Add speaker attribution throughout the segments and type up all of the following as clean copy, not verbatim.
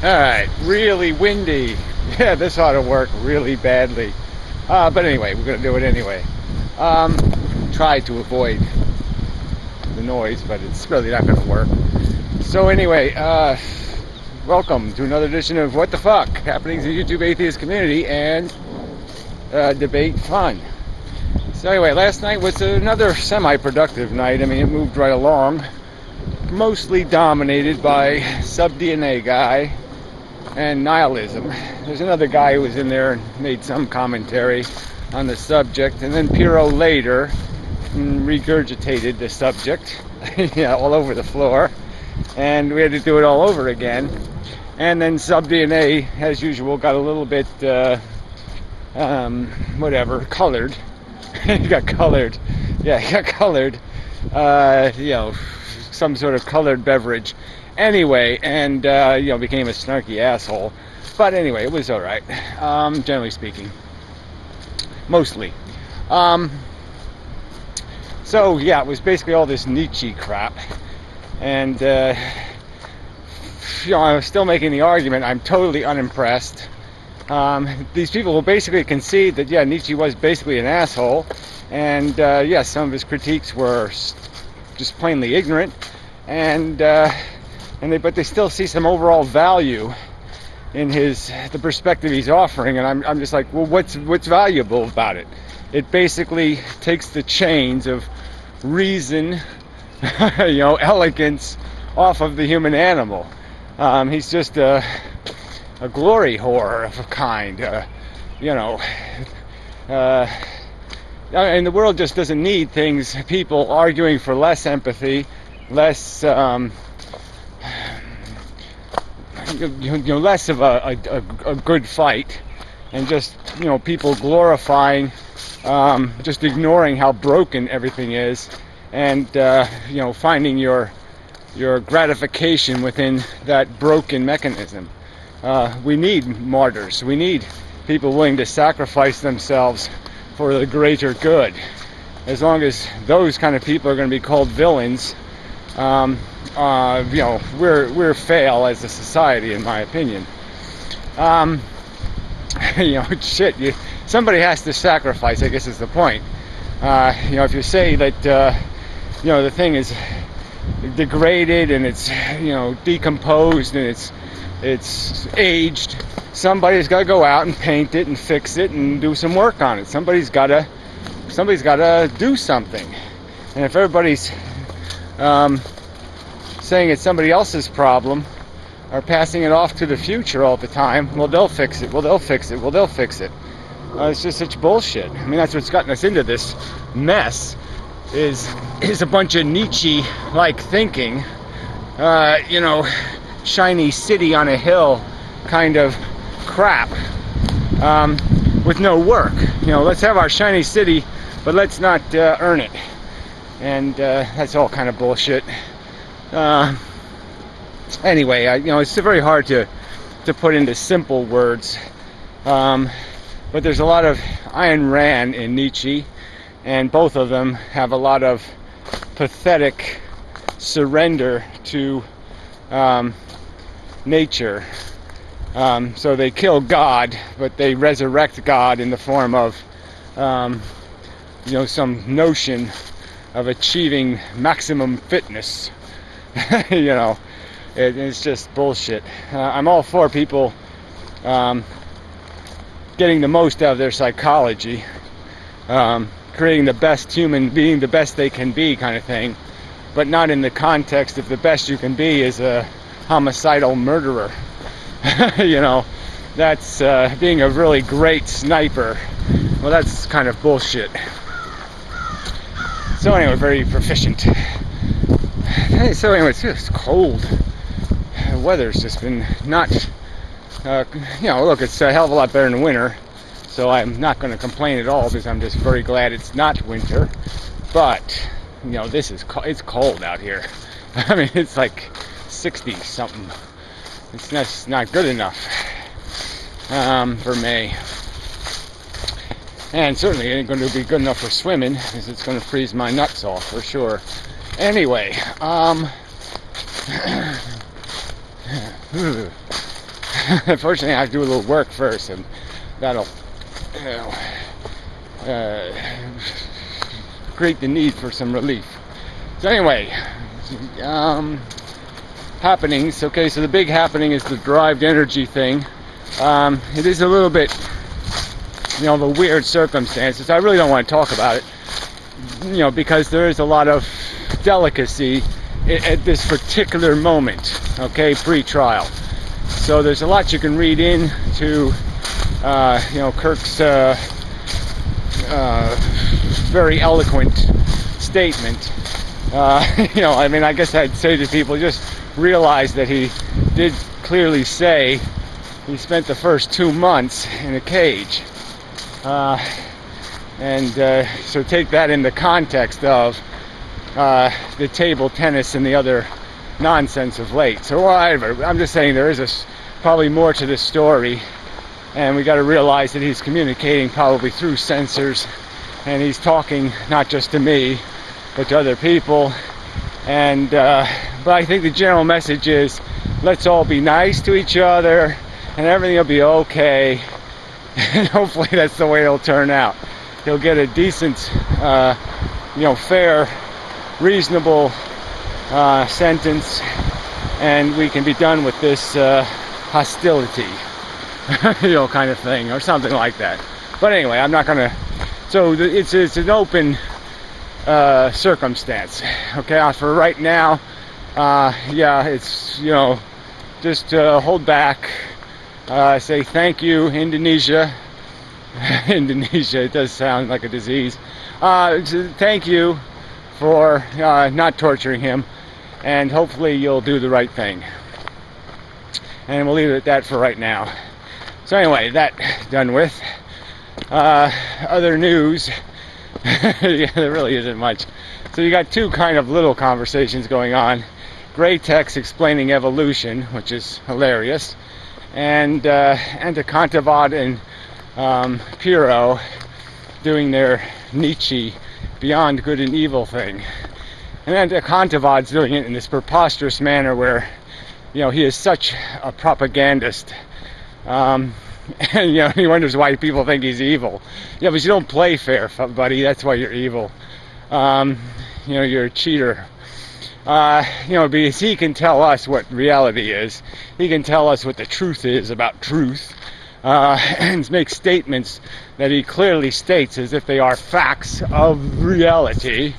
Speaker 1: Alright, really windy. Yeah, this ought to work really badly. But anyway, we're going to do it anyway. Try to avoid the noise, but it's really not going to work. So anyway, welcome to another edition of What the Fuck? Happenings in the YouTube atheist community and debate fun. So anyway, last night was another semi-productive night. I mean, it moved right along. Mostly dominated by sub-DNA guy and nihilism. There's another guy who was in there and made some commentary on the subject, and then Piro later regurgitated the subject yeah, all over the floor, and we had to do it all over again. And then sub-DNA, as usual, got a little bit colored. He got colored. Yeah, he got colored. Some sort of colored beverage. Anyway, and became a snarky asshole. But anyway, it was all right. Generally speaking, mostly. So yeah, it was basically all this Nietzsche crap, and I was still making the argument. I'm totally unimpressed. These people will basically concede that Nietzsche was basically an asshole, and some of his critiques were just plainly ignorant, but they still see some overall value in the perspective he's offering, and I'm just like, well, what's valuable about it? It basically takes the chains of reason, elegance off of the human animal. He's just a glory whore of a kind, and the world just doesn't need people arguing for less empathy, less, less of a good fight, and just, people glorifying, just ignoring how broken everything is, and, finding your gratification within that broken mechanism. We need martyrs. We need people willing to sacrifice themselves for the greater good. As long as those kind of people are going to be called villains, we're fail as a society, in my opinion. Somebody has to sacrifice, I guess is the point. If you say that, the thing is degraded and it's, decomposed and it's aged, somebody's got to go out and paint it and fix it and do some work on it. Somebody's got to do something. And if everybody's saying it's somebody else's problem or passing it off to the future all the time, well, they'll fix it. Well, they'll fix it. Well, they'll fix it. It's just such bullshit. I mean, that's what's gotten us into this mess. Is a bunch of Nietzsche-like thinking, shiny city on a hill kind of crap, with no work. Let's have our shiny city, but let's not earn it. And that's all kind of bullshit. Anyway, it's very hard to put into simple words, but there's a lot of Ayn Rand in Nietzsche, and both of them have a lot of pathetic surrender to nature. So they kill God, but they resurrect God in the form of, some notion of achieving maximum fitness. It's just bullshit. I'm all for people getting the most out of their psychology, creating the best human being, the best they can be kind of thing, but not in the context of the best you can be is a homicidal murderer. That's being a really great sniper. Well, that's kind of bullshit. So anyway, very proficient. So anyway, it's cold. The weather's just been not, look, it's a hell of a lot better than winter, so I'm not going to complain at all because I'm just very glad it's not winter. But, it's cold out here. I mean, it's like 60 something. It's just not good enough for May. And certainly it ain't going to be good enough for swimming, because it's going to freeze my nuts off for sure. Anyway, Unfortunately, I have to do a little work first, and that'll create the need for some relief. So anyway, happenings. Okay, so the big happening is the derived energy thing. It is a little bit, the weird circumstances. I really don't want to talk about it, because there is a lot of delicacy at this particular moment, okay, pre-trial. So there's a lot you can read into, Kirk's very eloquent statement. I guess I'd say to people, just realize that he did clearly say he spent the first 2 months in a cage. So take that in the context of the table tennis and the other nonsense of late. So whatever, I'm just saying there is probably more to this story, and we got to realize that he's communicating probably through sensors, and he's talking not just to me but to other people. And but I think the general message is, let's all be nice to each other and everything will be okay. And hopefully that's the way it'll turn out. He'll get a decent, fair, reasonable sentence, and we can be done with this hostility, kind of thing, or something like that. But anyway, I'm not gonna. So it's an open circumstance. Okay, for right now, it's just hold back. Say thank you, Indonesia. Indonesia, it does sound like a disease. Thank you for not torturing him, and hopefully you'll do the right thing. And we'll leave it at that for right now. So anyway, that done with. Other news. Yeah, there really isn't much. So you got two kind of little conversations going on. Gray text explaining evolution, which is hilarious, and Kantavad and Piro doing their Nietzsche beyond good and evil thing. And then Kantavad's doing it in this preposterous manner where, he is such a propagandist. And he wonders why people think he's evil. Yeah, but you don't play fair, buddy. That's why you're evil. You're a cheater. Because he can tell us what reality is. He can tell us what the truth is about truth. And make statements that he clearly states as if they are facts of reality.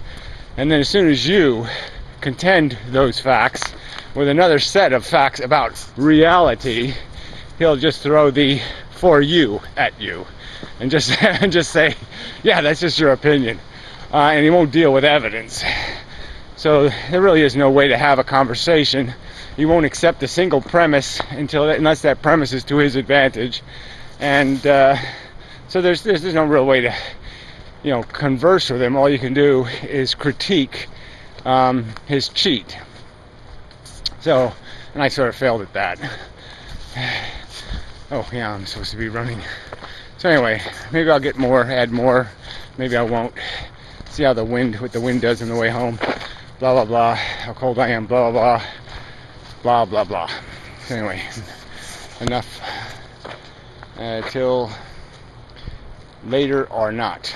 Speaker 1: And then as soon as you contend those facts with another set of facts about reality, he'll just throw the "for you" at you and just say, yeah, that's just your opinion, and he won't deal with evidence. So there really is no way to have a conversation. He won't accept a single premise unless that premise is to his advantage, and so there's no real way to converse with him. All you can do is critique his cheat. So, and I sort of failed at that. Oh yeah, I'm supposed to be running. So anyway, maybe I'll get more, add more. Maybe I won't. See how what the wind does on the way home. Blah blah blah. How cold I am. Blah blah blah. Blah blah blah. So anyway, enough. Till later or not.